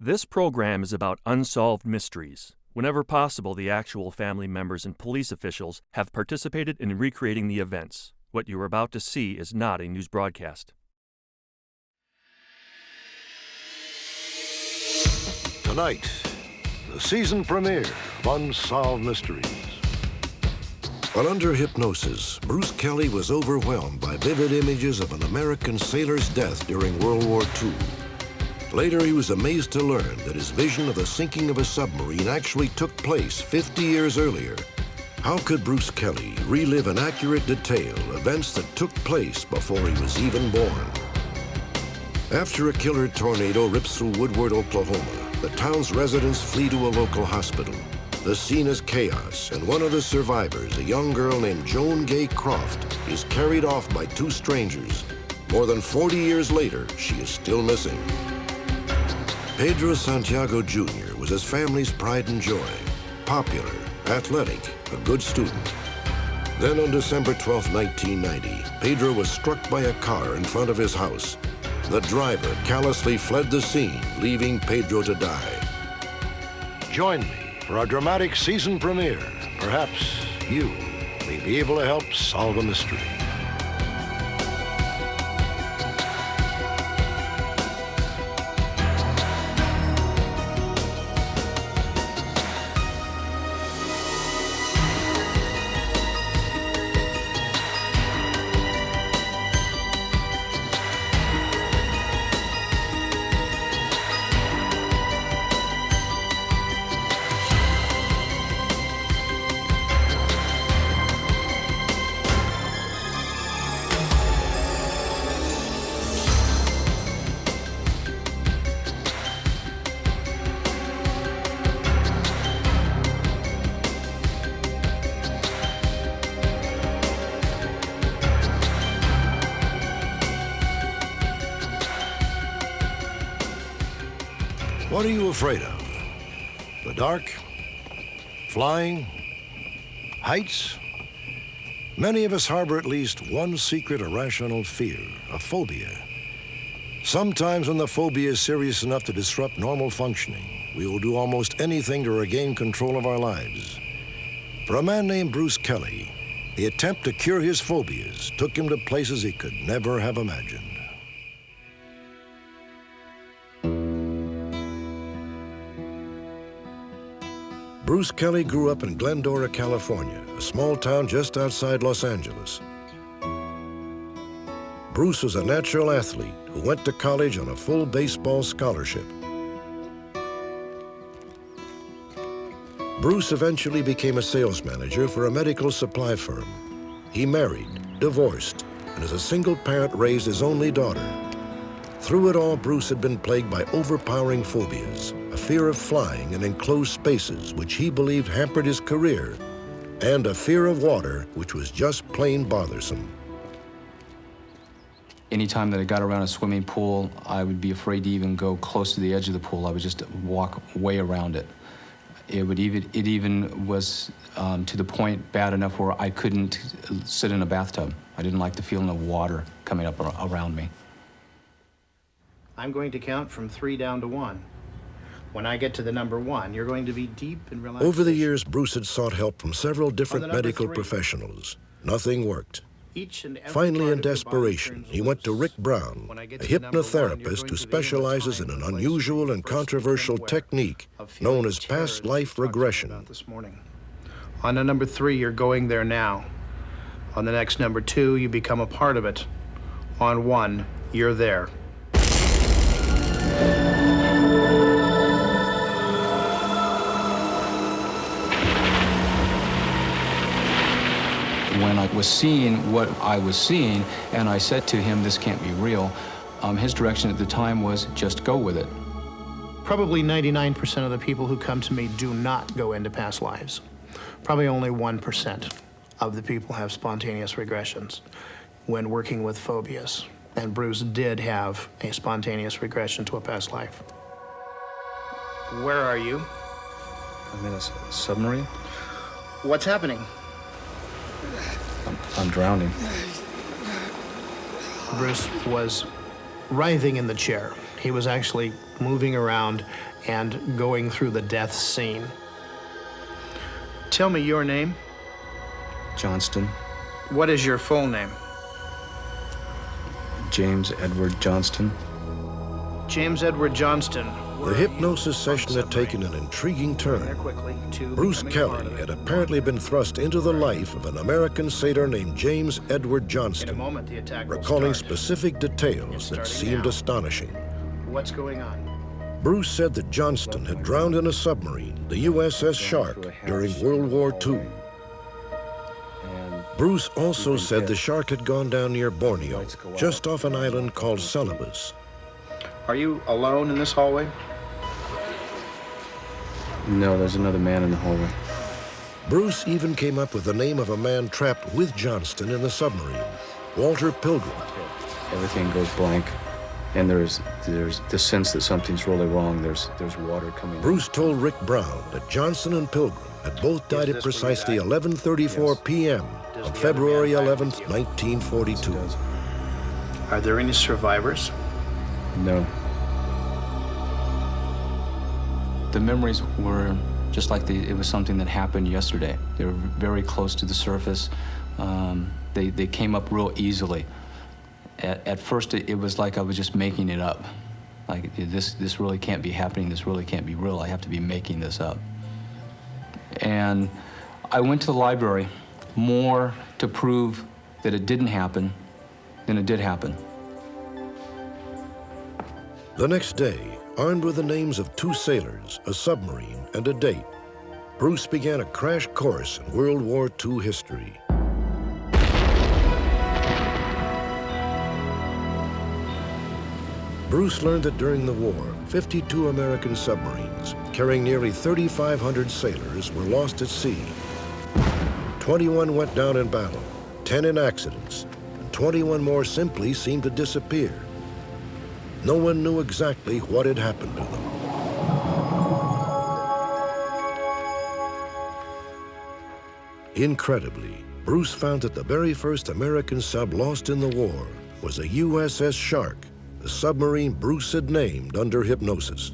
This program is about unsolved mysteries. Whenever possible, the actual family members and police officials have participated in recreating the events. What you are about to see is not a news broadcast. Tonight, the season premiere of Unsolved Mysteries. While under hypnosis, Bruce Kelly was overwhelmed by vivid images of an American sailor's death during World War II. Later, he was amazed to learn that his vision of the sinking of a submarine actually took place 50 years earlier. How could Bruce Kelly relive in accurate detail events that took place before he was even born? After a killer tornado rips through Woodward, Oklahoma, the town's residents flee to a local hospital. The scene is chaos, and one of the survivors, a young girl named Joan Gay Croft, is carried off by two strangers. More than 40 years later, she is still missing. Pedro Santiago Jr. was his family's pride and joy. Popular, athletic, a good student. Then on December 12, 1990, Pedro was struck by a car in front of his house. The driver callously fled the scene, leaving Pedro to die. Join me for our dramatic season premiere. Perhaps you may be able to help solve a mystery. What are you afraid of? The dark? Flying? Heights? Many of us harbor at least one secret irrational fear, a phobia. Sometimes when the phobia is serious enough to disrupt normal functioning, we will do almost anything to regain control of our lives. For a man named Bruce Kelly, the attempt to cure his phobias took him to places he could never have imagined. Bruce Kelly grew up in Glendora, California, a small town just outside Los Angeles. Bruce was a natural athlete who went to college on a full baseball scholarship. Bruce eventually became a sales manager for a medical supply firm. He married, divorced, and as a single parent raised his only daughter. Through it all, Bruce had been plagued by overpowering phobias, a fear of flying in enclosed spaces, which he believed hampered his career, and a fear of water, which was just plain bothersome. Anytime that I got around a swimming pool, I would be afraid to even go close to the edge of the pool. I would just walk way around it. It even was to the point bad enough where I couldn't sit in a bathtub. I didn't like the feeling of water coming up around me. I'm going to count from 3 down to 1. When I get to the number 1, you're going to be deep and relaxed. Over the years, Bruce had sought help from several different medical professionals. Nothing worked. Finally, in desperation, he went to Rick Brown, a hypnotherapist who specializes in an unusual and controversial technique known as past life regression. On the number 3, you're going there now. On the next number 2, you become a part of it. On 1, you're there. When I was seeing what I was seeing, and I said to him, this can't be real, his direction at the time was just go with it. Probably 99% of the people who come to me do not go into past lives. Probably only 1% of the people have spontaneous regressions when working with phobias. And Bruce did have a spontaneous regression to a past life. Where are you? I'm in a submarine. What's happening? I'm drowning. Bruce was writhing in the chair. He was actually moving around and going through the death scene. Tell me your name. Johnston. What is your full name? James Edward Johnston. James Edward Johnston. The hypnosis session had taken an intriguing turn. Bruce Kelly had apparently been thrust into the life of an American sailor named James Edward Johnston, recalling specific details that seemed astonishing. What's going on? Bruce said that Johnston had drowned in a submarine, the USS Shark, during World War II. Bruce also said the Shark had gone down near Borneo, just off an island called Celebes. Are you alone in this hallway? No, there's another man in the hallway. Bruce even came up with the name of a man trapped with Johnston in the submarine, Walter Pilgrim. Everything goes blank, and there's the sense that something's really wrong. There's water coming. Bruce told Rick Brown that Johnston and Pilgrim had both died at precisely 11:34 p.m. on February 11th, 1942. Are there any survivors? No. The memories were just like it was something that happened yesterday. They were very close to the surface. They came up real easily. At first, it was like I was just making it up. Like, this really can't be happening. This really can't be real. I have to be making this up. And I went to the library more to prove that it didn't happen than it did happen. The next day, armed with the names of 2 sailors, a submarine, and a date, Bruce began a crash course in World War II history. Bruce learned that during the war, 52 American submarines carrying nearly 3,500 sailors were lost at sea. 21 went down in battle, 10 in accidents, and 21 more simply seemed to disappear. No one knew exactly what had happened to them. Incredibly, Bruce found that the very first American sub lost in the war was a USS Shark, the submarine Bruce had named under hypnosis.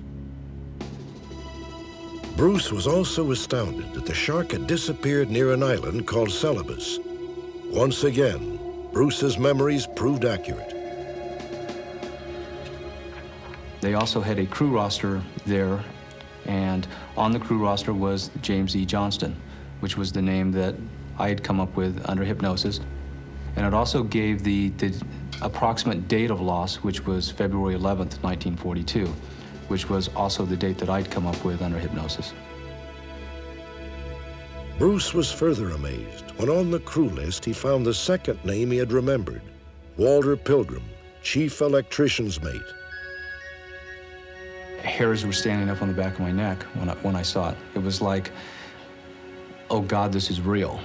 Bruce was also astounded that the Shark had disappeared near an island called Celebes. Once again, Bruce's memories proved accurate. They also had a crew roster there, and on the crew roster was James E. Johnston, which was the name that I had come up with under hypnosis. And it also gave the approximate date of loss, which was February 11th, 1942, which was also the date that I'd come up with under hypnosis. Bruce was further amazed when on the crew list he found the second name he had remembered, Walter Pilgrim, chief electrician's mate. Hairs were standing up on the back of my neck when I saw it. It was like, oh God, this is real.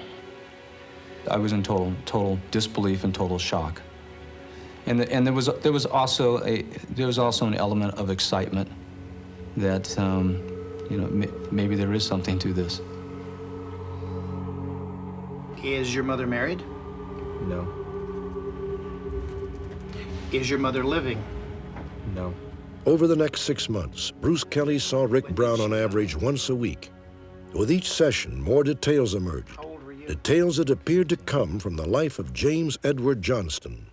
I was in total disbelief and total shock. And there was also an element of excitement that maybe there is something to this. Is your mother married? No. Is your mother living? No. Over the next 6 months, Bruce Kelly saw Rick Brown on average once a week. With each session, more details emerged. How old were you? Details that appeared to come from the life of James Edward Johnston.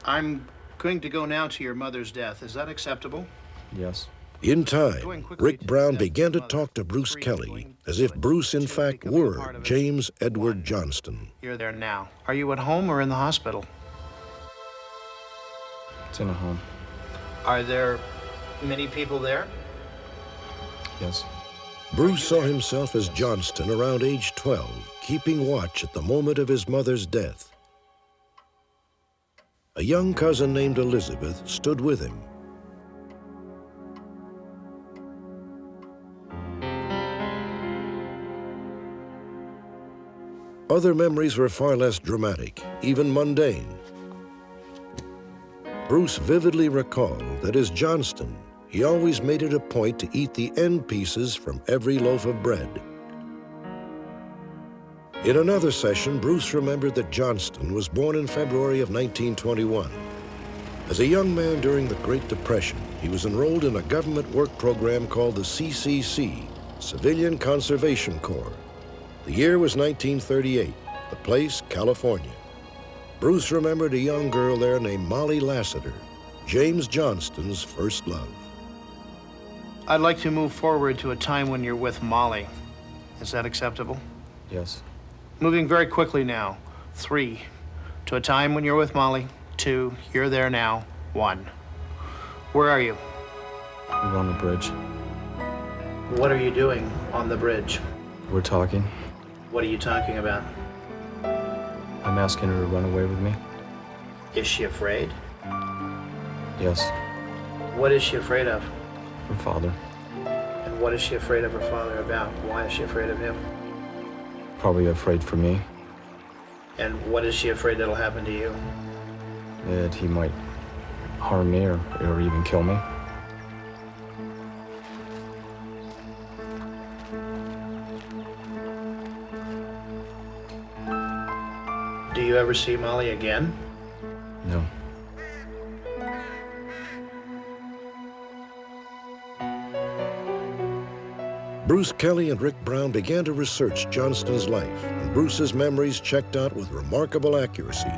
I'm going to go now to your mother's death. Is that acceptable? Yes. In time, Rick Brown began to talk to Bruce Kelly as if Bruce, in fact, were James Edward Johnston. You're there now. Are you at home or in the hospital? It's in a home. Are there many people there? Yes. Bruce saw himself as Johnston around age 12, keeping watch at the moment of his mother's death. A young cousin named Elizabeth stood with him. Other memories were far less dramatic, even mundane. Bruce vividly recalled that as Johnston, he always made it a point to eat the end pieces from every loaf of bread. In another session, Bruce remembered that Johnston was born in February of 1921. As a young man during the Great Depression, he was enrolled in a government work program called the CCC, Civilian Conservation Corps. The year was 1938, the place, California. Bruce remembered a young girl there named Molly Lassiter, James Johnston's first love. I'd like to move forward to a time when you're with Molly. Is that acceptable? Yes. Moving very quickly now. 3, to a time when you're with Molly. 2, you're there now. 1. Where are you? We're on the bridge. What are you doing on the bridge? We're talking. What are you talking about? I'm asking her to run away with me. Is she afraid? Yes. What is she afraid of? Her father. And what is she afraid of her father about? Why is she afraid of him? Probably afraid for me. And what is she afraid that'll happen to you? That he might harm me or even kill me. Do you ever see Molly again? No. Bruce Kelly and Rick Brown began to research Johnston's life, and Bruce's memories checked out with remarkable accuracy.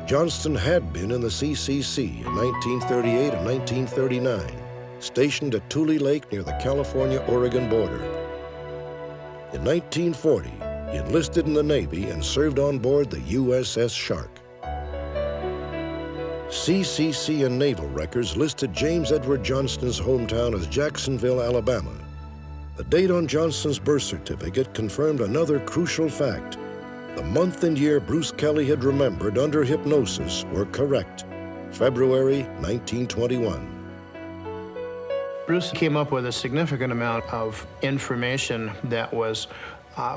Johnston had been in the CCC in 1938 and 1939, stationed at Tule Lake near the California-Oregon border. In 1940, he enlisted in the Navy and served on board the USS Shark. CCC and naval records listed James Edward Johnston's hometown as Jacksonville, Alabama. The date on Johnston's birth certificate confirmed another crucial fact. The month and year Bruce Kelly had remembered under hypnosis were correct, February 1921. Bruce came up with a significant amount of information that was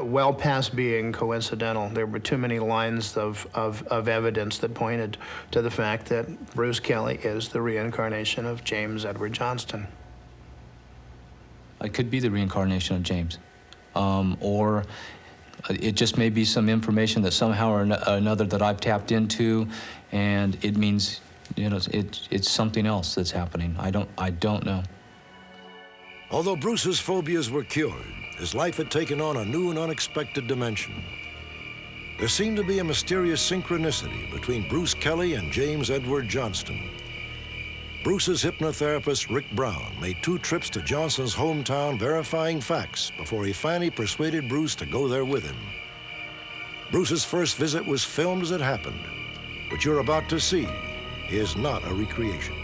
well past being coincidental. There were too many lines of evidence that pointed to the fact that Bruce Kelly is the reincarnation of James Edward Johnston. It could be the reincarnation of James. Or it just may be some information that somehow or another that I've tapped into, and it means, you know, it's something else that's happening. I don't know. Although Bruce's phobias were cured, his life had taken on a new and unexpected dimension. There seemed to be a mysterious synchronicity between Bruce Kelly and James Edward Johnston. Bruce's hypnotherapist, Rick Brown, made 2 trips to Johnston's hometown verifying facts before he finally persuaded Bruce to go there with him. Bruce's first visit was filmed as it happened. What you're about to see is not a recreation.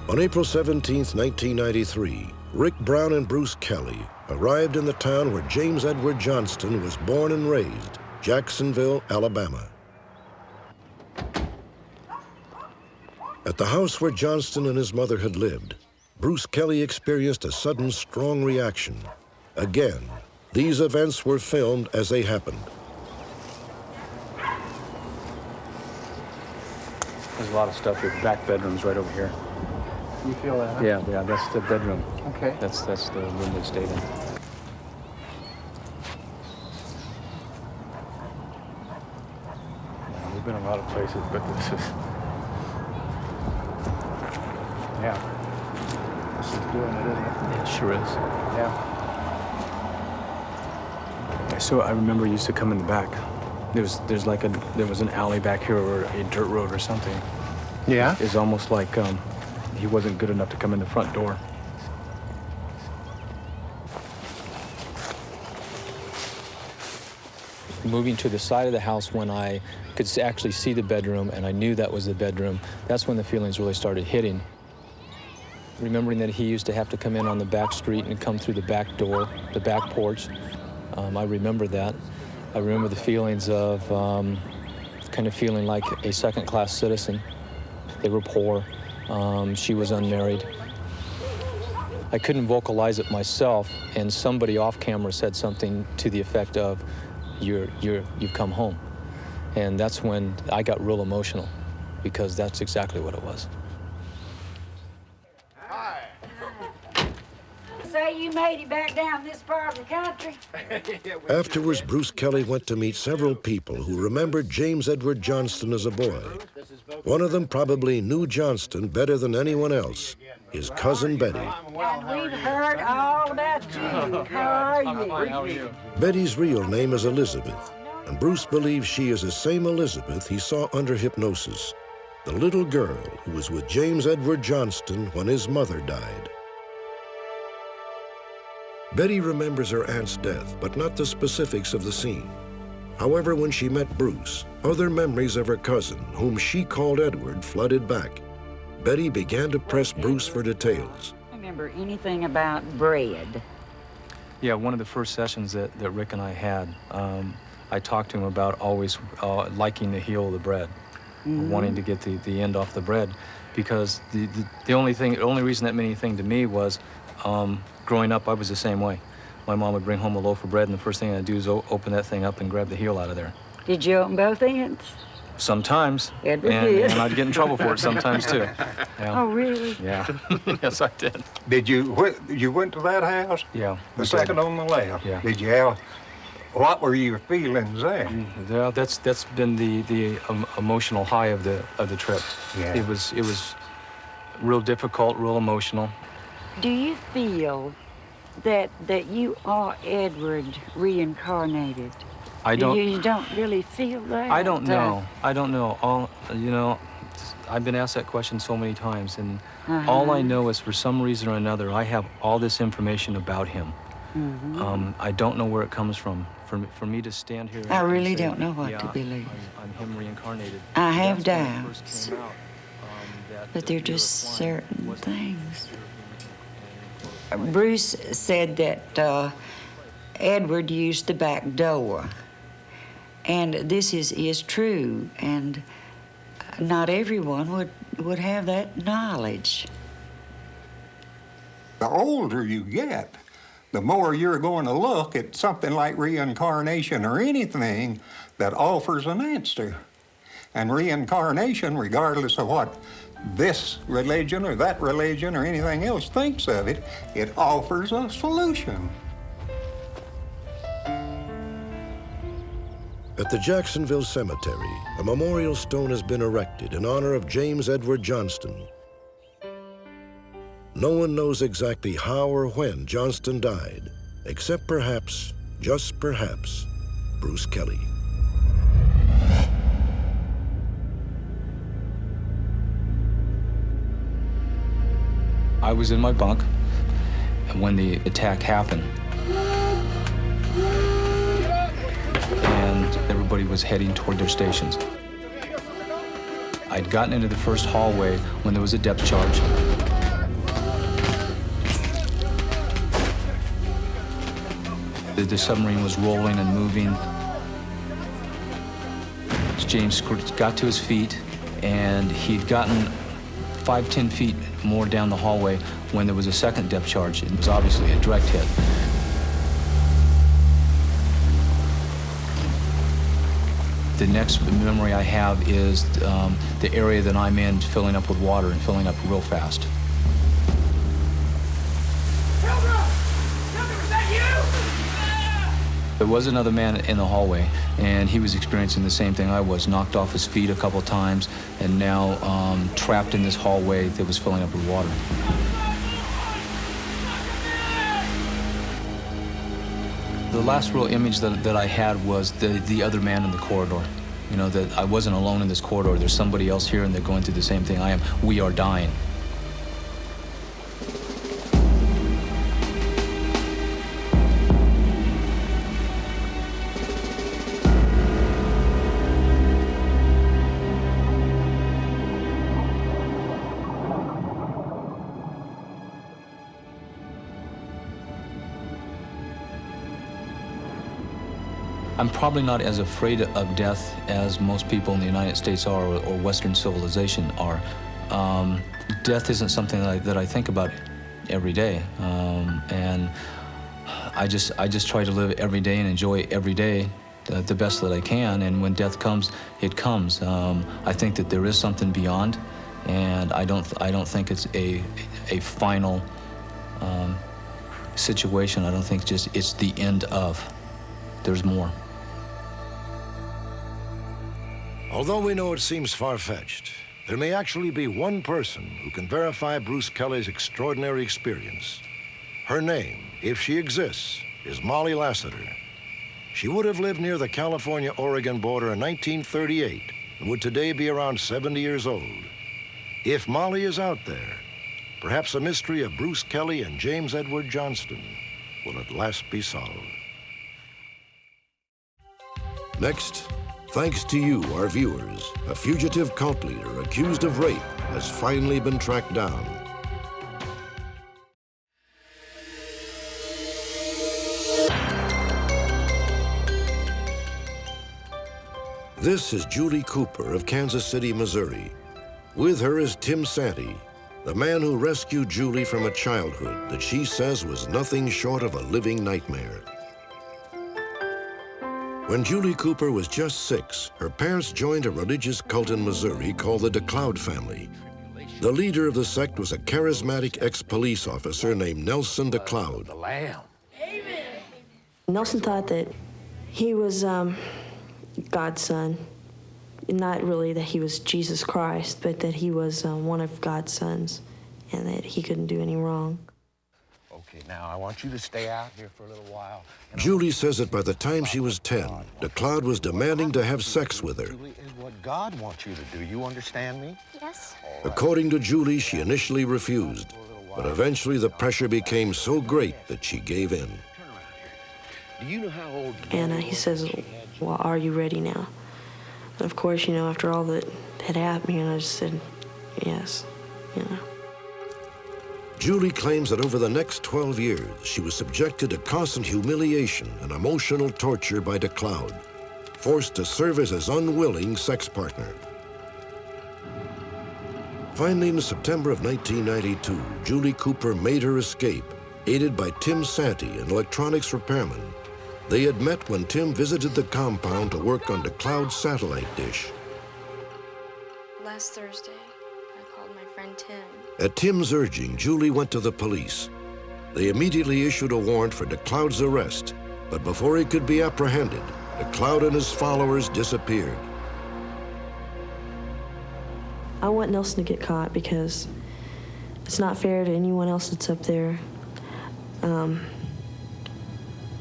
On April 17, 1993, Rick Brown and Bruce Kelly arrived in the town where James Edward Johnston was born and raised, Jacksonville, Alabama. At the house where Johnston and his mother had lived, Bruce Kelly experienced a sudden, strong reaction. Again, these events were filmed as they happened. There's a lot of stuff here. Back bedroom's right over here. You feel that? Huh? Yeah, that's the bedroom. Okay. That's the room they stayed in. Yeah, we've been a lot of places, but this is, yeah, this is doing it, isn't it? It sure is. Yeah. So I remember you used to come in the back. There was an alley back here or a dirt road or something. Yeah? It's almost like he wasn't good enough to come in the front door. Moving to the side of the house when I could actually see the bedroom and I knew that was the bedroom, that's when the feelings really started hitting. Remembering that he used to have to come in on the back street and come through the back door, the back porch. I remember that. I remember the feelings of kind of feeling like a second-class citizen. They were poor. She was unmarried. I couldn't vocalize it myself, and somebody off camera said something to the effect of, you've come home. And that's when I got real emotional, because that's exactly what it was. Is that you? you made it back down this part of the country. Afterwards, Bruce Kelly went to meet several people who remembered James Edward Johnston as a boy. One of them probably knew Johnston better than anyone else, his cousin Betty. And we've heard all about you. How are you? Betty's real name is Elizabeth, and Bruce believes she is the same Elizabeth he saw under hypnosis, the little girl who was with James Edward Johnston when his mother died. Betty remembers her aunt's death, but not the specifics of the scene. However, when she met Bruce, other memories of her cousin, whom she called Edward, flooded back. Betty began to press Bruce for details. Remember anything about bread? Yeah, one of the first sessions that Rick and I had, I talked to him about always liking the heel of the bread, wanting to get the end off the bread, because the only reason that meant anything to me was growing up, I was the same way. My mom would bring home a loaf of bread, and the first thing I'd do is open that thing up and grab the heel out of there. Did you open both ends? Sometimes. Edward did. And I'd get in trouble for it sometimes, too. Yeah. Oh, really? Yeah. Yes, I did. Did you went to that house? Yeah. The second on the left? Yeah. Did you have, what were your feelings there? Yeah, that's been the emotional high of the trip. Yeah. It was real difficult, real emotional. Do you feel that you are Edward reincarnated? I don't. You don't really feel that? I don't know. I don't know. I've been asked that question so many times, and all I know is for some reason or another, I have all this information about him. I don't know where it comes from. For me to stand here. I really and say, don't know what yeah, to believe. I'm him reincarnated. I have That's when it first doubts, came out, but they're just flying certain wasn't things. and Bruce said that Edward used the back door. And this is true, and not everyone would have that knowledge. The older you get, the more you're going to look at something like reincarnation or anything that offers an answer. And reincarnation, regardless of what this religion or that religion or anything else thinks of it, it offers a solution. At the Jacksonville Cemetery, a memorial stone has been erected in honor of James Edward Johnston. No one knows exactly how or when Johnston died, except perhaps, just perhaps, Bruce Kelly. I was in my bunk when the attack happened. And everybody was heading toward their stations. I'd gotten into the first hallway when there was a depth charge. The submarine was rolling and moving. James got to his feet, and he'd gotten 5-10 feet more down the hallway when there was a second depth charge. It was obviously a direct hit. The next memory I have is the area that I'm in filling up with water and filling up real fast. There was another man in the hallway, and he was experiencing the same thing I was, knocked off his feet a couple times, and now trapped in this hallway that was filling up with water. The last real image that I had was the other man in the corridor. You know, that I wasn't alone in this corridor. There's somebody else here, and they're going through the same thing I am. We are dying. I'm probably not as afraid of death as most people in the United States are, or Western civilization are. Death isn't something that I think about every day, and I just try to live every day and enjoy every day the best that I can. And when death comes, it comes. I think that there is something beyond, and I don't think it's a final situation. I don't think just it's the end of. There's more. Although we know it seems far-fetched, there may actually be one person who can verify Bruce Kelly's extraordinary experience. Her name, if she exists, is Molly Lassiter. She would have lived near the California-Oregon border in 1938 and would today be around 70 years old. If Molly is out there, perhaps the mystery of Bruce Kelly and James Edward Johnston will at last be solved. Next, thanks to you, our viewers, a fugitive cult leader accused of rape has finally been tracked down. This is Julie Cooper of Kansas City, Missouri. With her is Tim Santee, the man who rescued Julie from a childhood that she says was nothing short of a living nightmare. When Julie Cooper was just 6, her parents joined a religious cult in Missouri called the Decloud family. The leader of the sect was a charismatic ex-police officer named Nelson Decloud. The Lamb. Nelson thought that he was God's son. Not really that he was Jesus Christ, but that he was one of God's sons and that he couldn't do any wrong. Okay, now I want you to stay out here for a little while. Julie says that by the time she was 10, Decloud was demanding to have sex with her. Julie, is what God wants you to do. You understand me? Yes. According to Julie, she initially refused, but eventually the pressure became so great that she gave in. Do you know how old? And he says, well, are you ready now? And of course, you know, after all that had happened, I just said, yes, you know. Julie claims that over the next 12 years, she was subjected to constant humiliation and emotional torture by Decloud, forced to serve as his unwilling sex partner. Finally, in September of 1992, Julie Cooper made her escape, aided by Tim Santee, an electronics repairman. They had met when Tim visited the compound to work on Decloud's satellite dish. Last Thursday, I called my friend Tim. At Tim's urging, Julie went to the police. They immediately issued a warrant for Decloud's arrest, but before he could be apprehended, Decloud and his followers disappeared. I want Nelson to get caught because it's not fair to anyone else that's up there.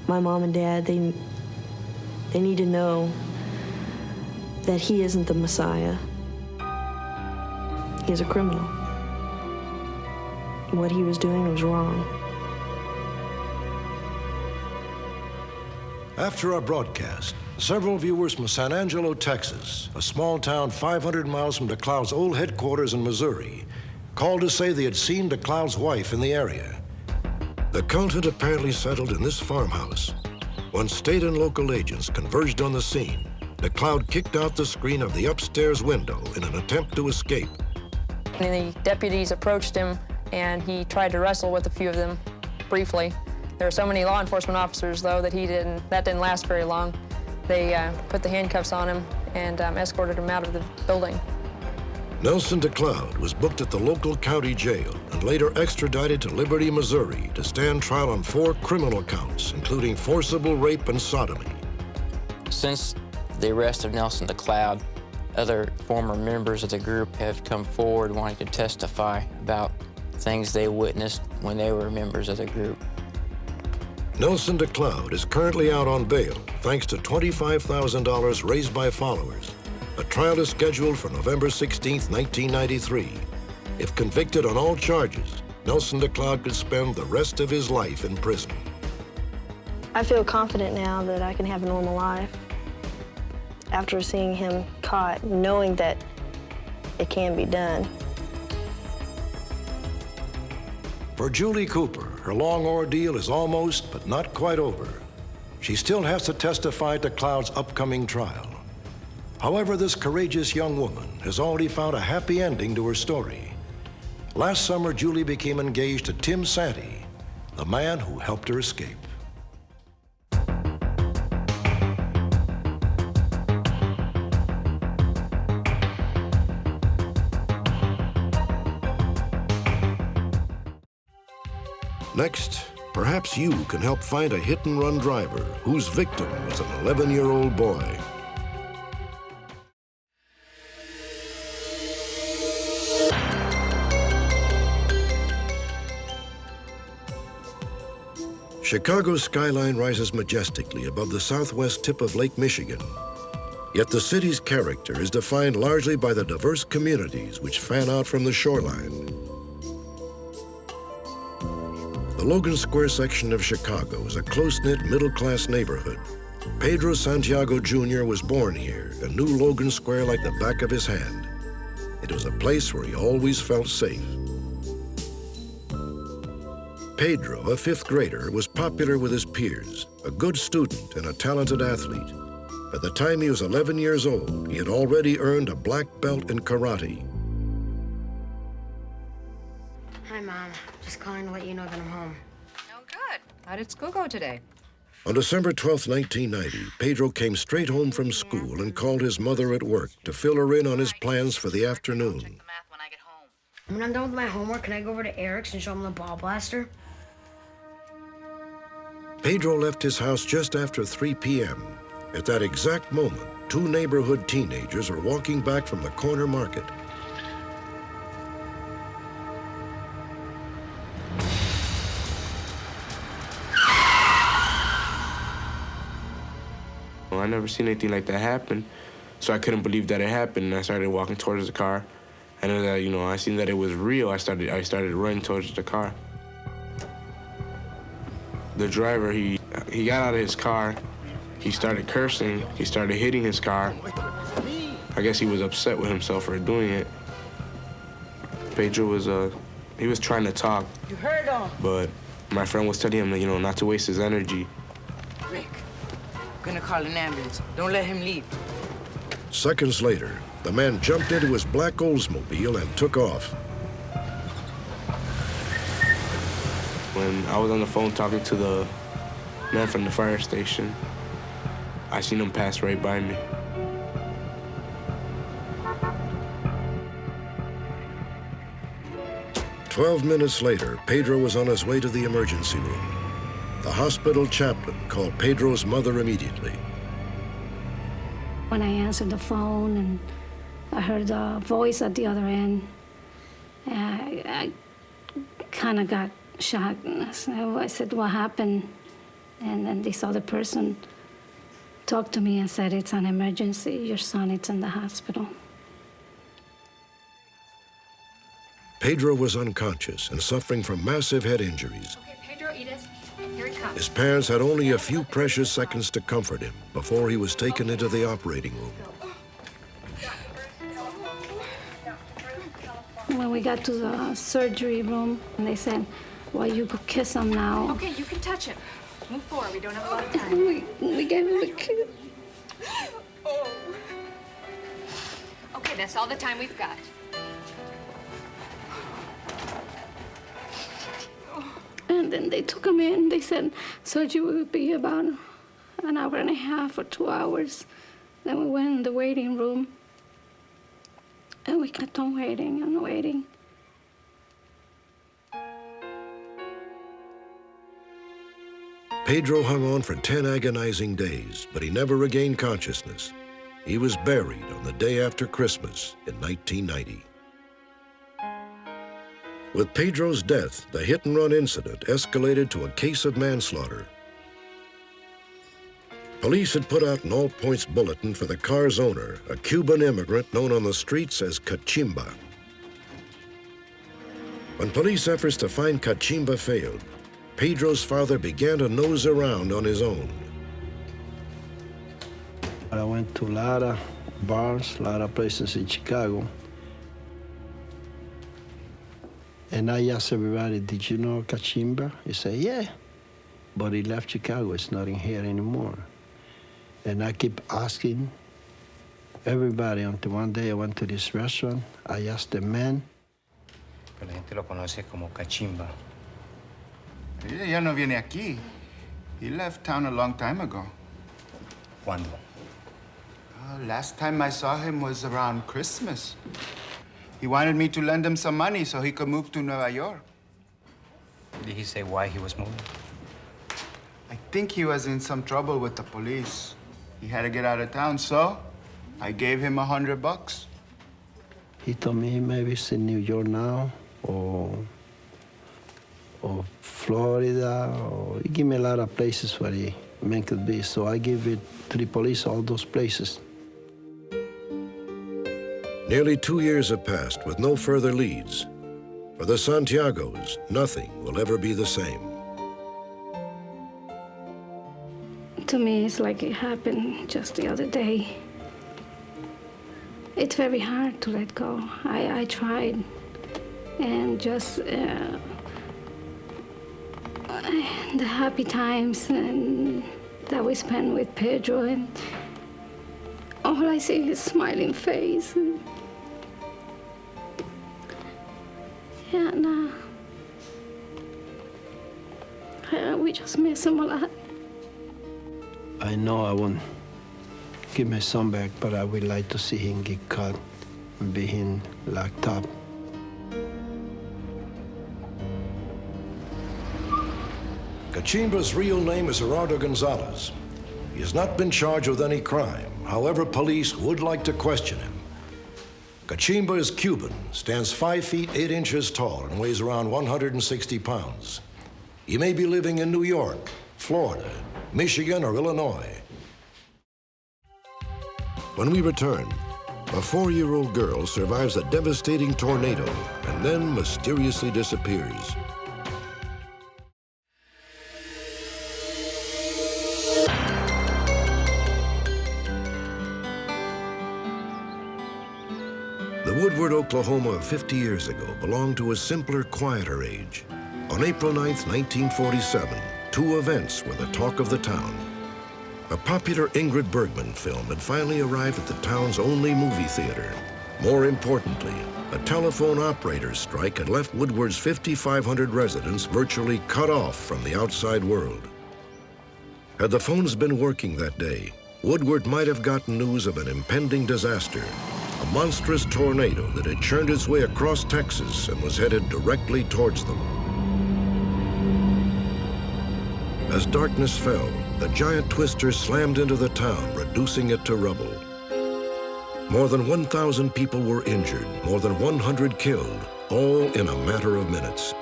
My mom and dad, they need to know that he isn't the Messiah. He's a criminal. What he was doing was wrong. After our broadcast, several viewers from San Angelo, Texas, a small town 500 miles from Decloud's old headquarters in Missouri, called to say they had seen Decloud's wife in the area. The cult had apparently settled in this farmhouse. When state and local agents converged on the scene, Decloud kicked out the screen of the upstairs window in an attempt to escape. And the deputies approached him, and he tried to wrestle with a few of them briefly. There were so many law enforcement officers, though, that that didn't last very long. They put the handcuffs on him and escorted him out of the building. Nelson Decloud was booked at the local county jail and later extradited to Liberty, Missouri to stand trial on 4 criminal counts, including forcible rape and sodomy. Since the arrest of Nelson Decloud, other former members of the group have come forward wanting to testify about things they witnessed when they were members of the group. Nelson Decloud is currently out on bail thanks to $25,000 raised by followers. A trial is scheduled for November 16, 1993. If convicted on all charges, Nelson Decloud could spend the rest of his life in prison. I feel confident now that I can have a normal life after seeing him caught, knowing that it can be done. For Julie Cooper, her long ordeal is almost, but not quite over. She still has to testify at Decloud's upcoming trial. However, this courageous young woman has already found a happy ending to her story. Last summer, Julie became engaged to Tim Santee, the man who helped her escape. Next, Perhaps you can help find a hit-and-run driver whose victim was an 11-year-old boy. Chicago's skyline rises majestically above the southwest tip of Lake Michigan. Yet the city's character is defined largely by the diverse communities which fan out from the shoreline. The Logan Square section of Chicago is a close-knit middle-class neighborhood. Pedro Santiago Jr. was born here and knew Logan Square like the back of his hand. It was a place where he always felt safe. Pedro, a fifth grader, was popular with his peers, a good student and a talented athlete. By the time he was 11 years old, he had already earned a black belt in karate. Hi, Mom. Just calling to let you know that I'm home. Oh, good. How did school go today? On December 12, 1990, Pedro came straight home from school and called his mother at work to fill her in on his plans for the afternoon. When I'm done with my homework, can I go over to Eric's and show him the ball blaster? Pedro left his house just after 3 p.m. At that exact moment, 2 neighborhood teenagers were walking back from the corner market. I never seen anything like that happen, so I couldn't believe that it happened, and I started walking towards the car. And as I seen that it was real, I started running towards the car. The driver, he got out of his car, he started cursing, he started hitting his car. I guess he was upset with himself for doing it. Pedro was, he was trying to talk, You heard him. but my friend was telling him, not to waste his energy. Rick, I'm gonna call an ambulance. Don't let him leave. Seconds later, the man jumped into his black Oldsmobile and took off. When I was on the phone talking to the man from the fire station, I seen him pass right by me. "12 minutes later, Pedro was on his way to the emergency room. The hospital chaplain called Pedro's mother immediately. When I answered the phone and I heard a voice at the other end, I kind of got shocked. So I said, what happened? And then this other person talked to me and said, it's an emergency. Your son is in the hospital. Pedro was unconscious and suffering from massive head injuries. Okay, Pedro, Edith, here he comes. His parents had only a few precious seconds to comfort him before he was taken into the operating room. When we got to the surgery room, they said, well, you could kiss him now. Okay, you can touch him. Move forward. We don't have a lot of time. We gave him a kiss. Okay, that's all the time we've got. And then they took him in. They said surgery would be about an hour and a half or 2 hours. Then we went in the waiting room. And we kept on waiting and waiting. Pedro hung on for 10 agonizing days, but he never regained consciousness. He was buried on the day after Christmas in 1990. With Pedro's death, the hit-and-run incident escalated to a case of manslaughter. Police had put out an all-points bulletin for the car's owner, a Cuban immigrant known on the streets as Cachimba. When police efforts to find Cachimba failed, Pedro's father began to nose around on his own. I went to a lot of bars, a lot of places in Chicago. And I asked everybody, did you know Cachimba? He said, yeah, but he left Chicago. It's not in here anymore. And I keep asking everybody until one day I went to this restaurant. I asked the man. La gente lo conoce como Cachimba. Ya no viene aquí. He left town a long time ago. ¿Cuándo? Last time I saw him was around Christmas. He wanted me to lend him some money so he could move to Nueva York. Did he say why he was moving? I think he was in some trouble with the police. He had to get out of town, so I gave him $100. He told me maybe it's in New York now, or Florida, or he gave me a lot of places where the man could be. So I gave it to the police, all those places. Nearly 2 years have passed with no further leads. For the Santiagos, nothing will ever be the same. To me, it's like it happened just the other day. It's very hard to let go. I tried, and just the happy times and that we spent with Pedro, and all I see is his smiling face. And yeah, nah. We just miss him a lot. I know I won't give my son back, but I would like to see him get caught and be him locked up. Cachimba's real name is Gerardo Gonzalez. He has not been charged with any crime. However, police would like to question him. Cachimba is Cuban, stands 5 feet 8 inches tall, and weighs around 160 pounds. He may be living in New York, Florida, Michigan, or Illinois. When we return, a 4-year-old girl survives a devastating tornado and then mysteriously disappears. The Woodward, Oklahoma of 50 years ago belonged to a simpler, quieter age. On April 9th, 1947, 2 events were the talk of the town. A popular Ingrid Bergman film had finally arrived at the town's only movie theater. More importantly, a telephone operator's strike had left Woodward's 5,500 residents virtually cut off from the outside world. Had the phones been working that day, Woodward might have gotten news of an impending disaster, a monstrous tornado that had churned its way across Texas and was headed directly towards them. As darkness fell, the giant twister slammed into the town, reducing it to rubble. More than 1,000 people were injured, more than 100 killed, all in a matter of minutes.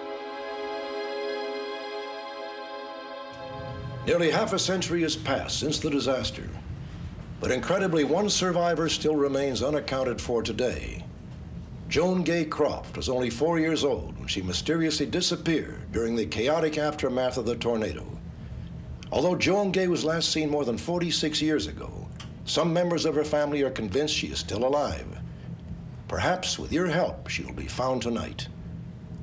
Nearly half a century has passed since the disaster. But incredibly, one survivor still remains unaccounted for today. Joan Gay Croft was only 4 years old when she mysteriously disappeared during the chaotic aftermath of the tornado. Although Joan Gay was last seen more than 46 years ago, some members of her family are convinced she is still alive. Perhaps with your help, she will be found tonight.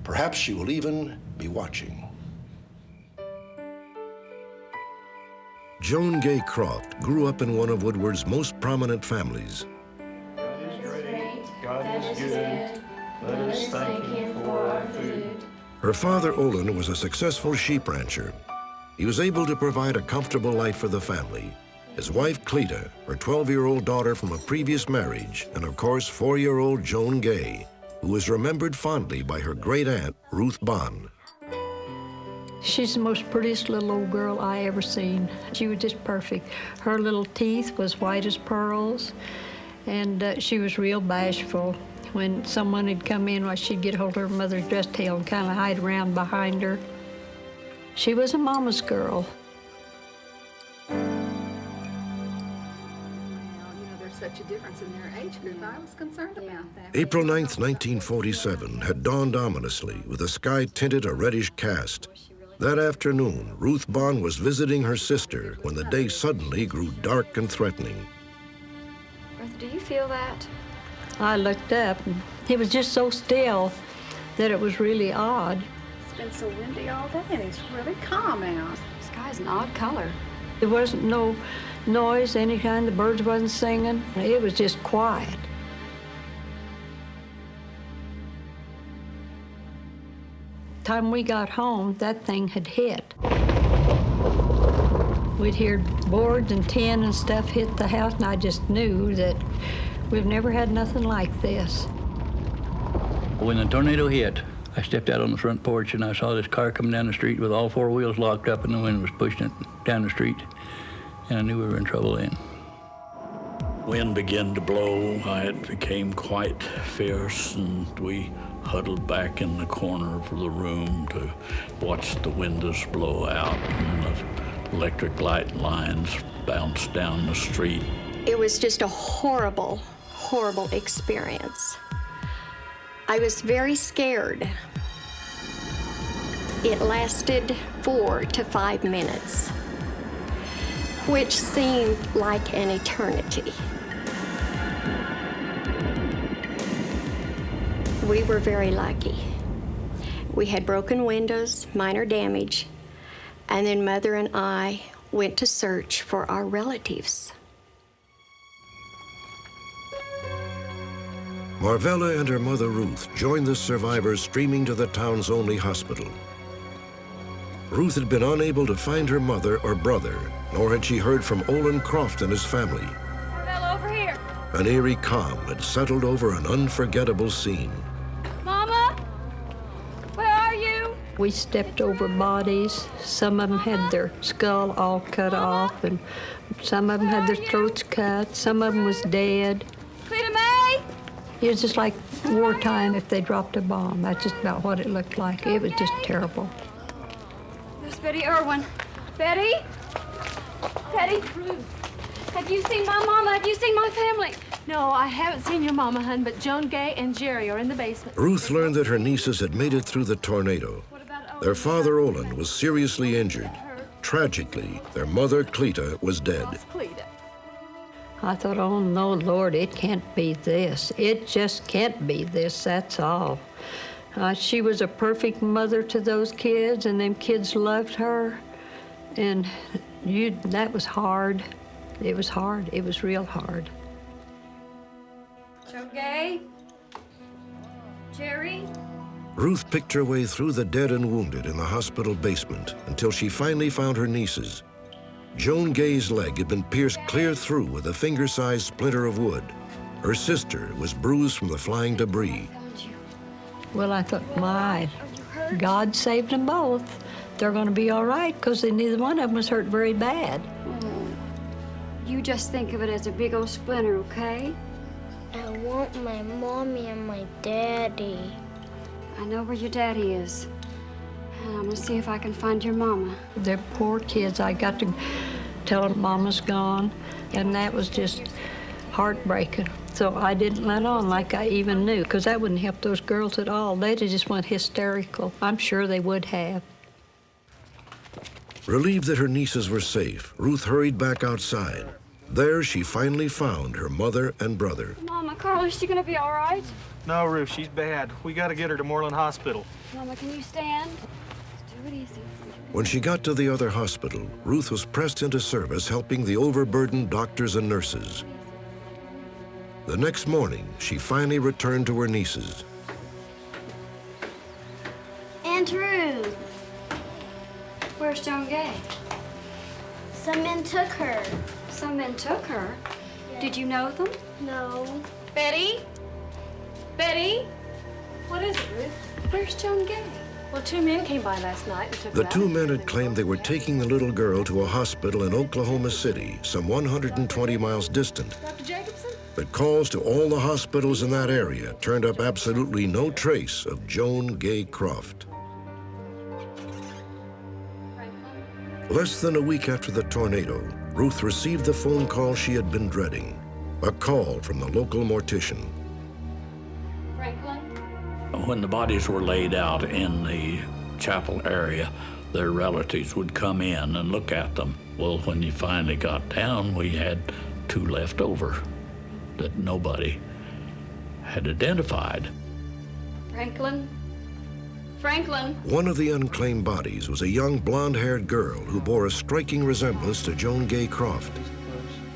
Perhaps she will even be watching. Joan Gay Croft grew up in one of Woodward's most prominent families. God is great. God is good. Let us thank Him for our food. Her father, Olin, was a successful sheep rancher. He was able to provide a comfortable life for the family. His wife, Cleta, her 12-year-old daughter from a previous marriage, and of course, 4-year-old Joan Gay, who was remembered fondly by her great-aunt, Ruth Bond. She's the most prettiest little old girl I ever seen. She was just perfect. Her little teeth was white as pearls, and she was real bashful. When someone had come in, well, she'd get hold of her mother's dress tail and kind of hide around behind her. She was a mama's girl. There's such a difference in their age group. I was concerned about that. April 9th, 1947 had dawned ominously with the sky tinted a reddish cast. That afternoon, Ruth Bond was visiting her sister when the day suddenly grew dark and threatening. Bertha, do you feel that? I looked up, and it was just so still that it was really odd. It's been so windy all day, and it's really calm out. The sky's an odd color. There wasn't no noise, any kind. The birds wasn't singing. It was just quiet. Time we got home, that thing had hit. We'd hear boards and tin and stuff hit the house, and I just knew that we've never had nothing like this. When the tornado hit, I stepped out on the front porch and I saw this car coming down the street with all 4 wheels locked up and the wind was pushing it. down the street, and I knew we were in trouble then. Wind began to blow. It became quite fierce, and we huddled back in the corner of the room to watch the windows blow out and the electric light lines bounce down the street. It was just a horrible, horrible experience. I was very scared. It lasted 4 to 5 minutes, which seemed like an eternity. We were very lucky. We had broken windows, minor damage, and then Mother and I went to search for our relatives. Marvella and her mother Ruth joined the survivors streaming to the town's only hospital. Ruth had been unable to find her mother or brother, nor had she heard from Olin Croft and his family. Marvella, over here. An eerie calm had settled over an unforgettable scene. Mama, where are you? We stepped over bodies. Some of them had their skull all cut off, and some of them had their throats cut. Some of them was dead. Cleta May? It was just like wartime if they dropped a bomb. That's just about what it looked like. It was just terrible. There's Betty Irwin. Betty? Betty? Have you seen my mama? Have you seen my family? No, I haven't seen your mama, hun, but Joan Gay and Jerry are in the basement. Ruth learned that her nieces had made it through the tornado. Their father, Olin, was seriously injured. Tragically, their mother, Cleta, was dead. I thought, oh, no, Lord, it can't be this. It just can't be this, that's all. She was a perfect mother to those kids, and them kids loved her. And that was hard. It was hard. It was real hard. Joan Gay? Jerry? Ruth picked her way through the dead and wounded in the hospital basement until she finally found her nieces. Joan Gay's leg had been pierced clear through with a finger-sized splinter of wood. Her sister was bruised from the flying debris. Well, I thought, my, God saved them both. They're going to be all right because neither one of them was hurt very bad. You just think of it as a big old splinter, okay? I want my mommy and my daddy. I know where your daddy is. And I'm gonna see if I can find your mama. They're poor kids. I got to tell them Mama's gone, and that was just heartbreaking. So I didn't let on like I even knew, because that wouldn't help those girls at all. They'd have just went hysterical. I'm sure they would have. Relieved that her nieces were safe, Ruth hurried back outside. There, she finally found her mother and brother. Mama, Carla, is she gonna be all right? No, Ruth, she's bad. We gotta get her to Moreland Hospital. Mama, can you stand? Do it easy. When she got to the other hospital, Ruth was pressed into service helping the overburdened doctors and nurses. The next morning, she finally returned to her nieces. Aunt Ruth. Where's Joan Gay? Some men took her. Some men took her? Yeah. Did you know them? No. Betty? Betty? What is it, Ruth? Where's Joan Gay? Well, 2 men came by last night and took The her two out. men had claimed they were taking the little girl to a hospital in Oklahoma City, some 120 miles distant. Dr. Jacobson? But calls to all the hospitals in that area turned up absolutely no trace of Joan Gay Croft. Less than a week after the tornado, Ruth received the phone call she had been dreading, a call from the local mortician. Franklin? When the bodies were laid out in the chapel area, their relatives would come in and look at them. Well, when you finally got down, we had 2 left over that nobody had identified. Franklin? Franklin? One of the unclaimed bodies was a young blonde-haired girl who bore a striking resemblance to Joan Gay Croft.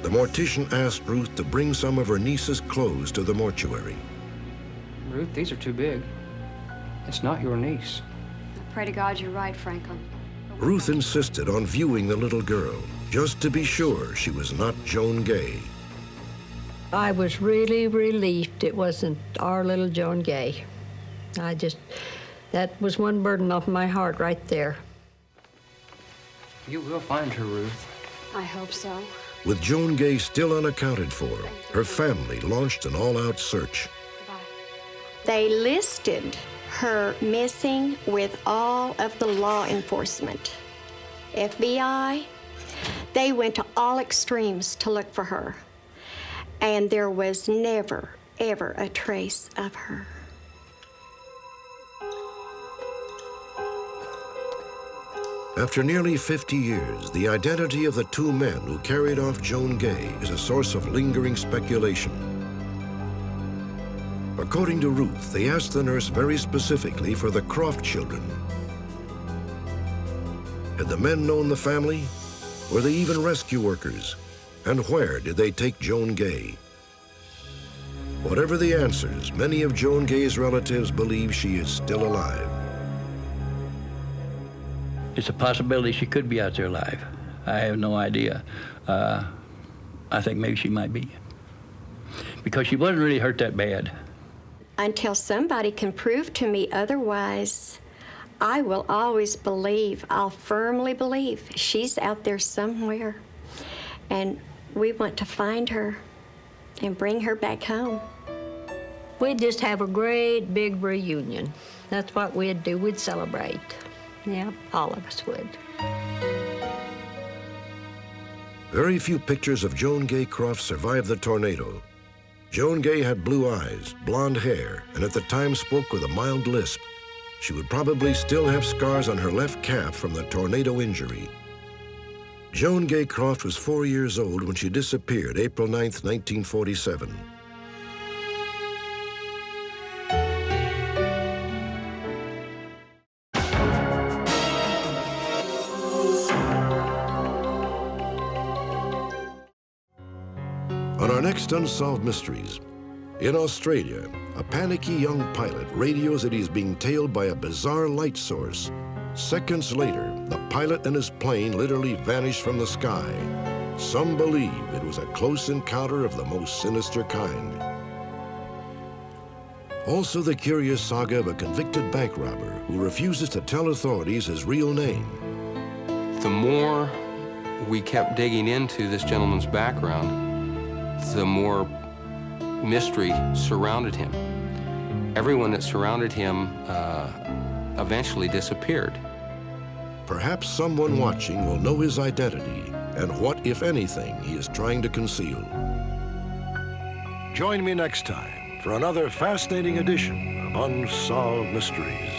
The mortician asked Ruth to bring some of her niece's clothes to the mortuary. Ruth, these are too big. It's not your niece. I pray to God you're right, Franklin. Ruth insisted on viewing the little girl, just to be sure she was not Joan Gay. I was really relieved it wasn't our little Joan Gay. That was one burden off my heart right there. You will find her, Ruth. I hope so. With Joan Gay still unaccounted for, her family launched an all-out search. They listed her missing with all of the law enforcement. FBI, they went to all extremes to look for her. And there was never, ever a trace of her. After nearly 50 years, the identity of the two men who carried off Joan Gay is a source of lingering speculation. According to Ruth, they asked the nurse very specifically for the Croft children. Had the men known the family? Were they even rescue workers? And where did they take Joan Gay? Whatever the answers, many of Joan Gay's relatives believe she is still alive. It's a possibility she could be out there alive. I have no idea. I think maybe she might be. Because she wasn't really hurt that bad. Until somebody can prove to me otherwise, I will always believe, I'll firmly believe she's out there somewhere. And we want to find her and bring her back home. We'd just have a great big reunion. That's what we'd do. We'd celebrate. Yeah, all of us would. Very few pictures of Joan Gay Croft survived the tornado. Joan Gay had blue eyes, blonde hair, and at the time spoke with a mild lisp. She would probably still have scars on her left calf from the tornado injury. Joan Gay Croft was 4 years old when she disappeared April 9th, 1947. On our next Unsolved Mysteries, in Australia, a panicky young pilot radios that he's being tailed by a bizarre light source. Seconds later, the pilot and his plane literally vanished from the sky. Some believe it was a close encounter of the most sinister kind. Also, the curious saga of a convicted bank robber who refuses to tell authorities his real name. The more we kept digging into this gentleman's background, the more mystery surrounded him. Everyone that surrounded him eventually disappeared. Perhaps someone watching will know his identity and what, if anything, he is trying to conceal. Join me next time for another fascinating edition of Unsolved Mysteries.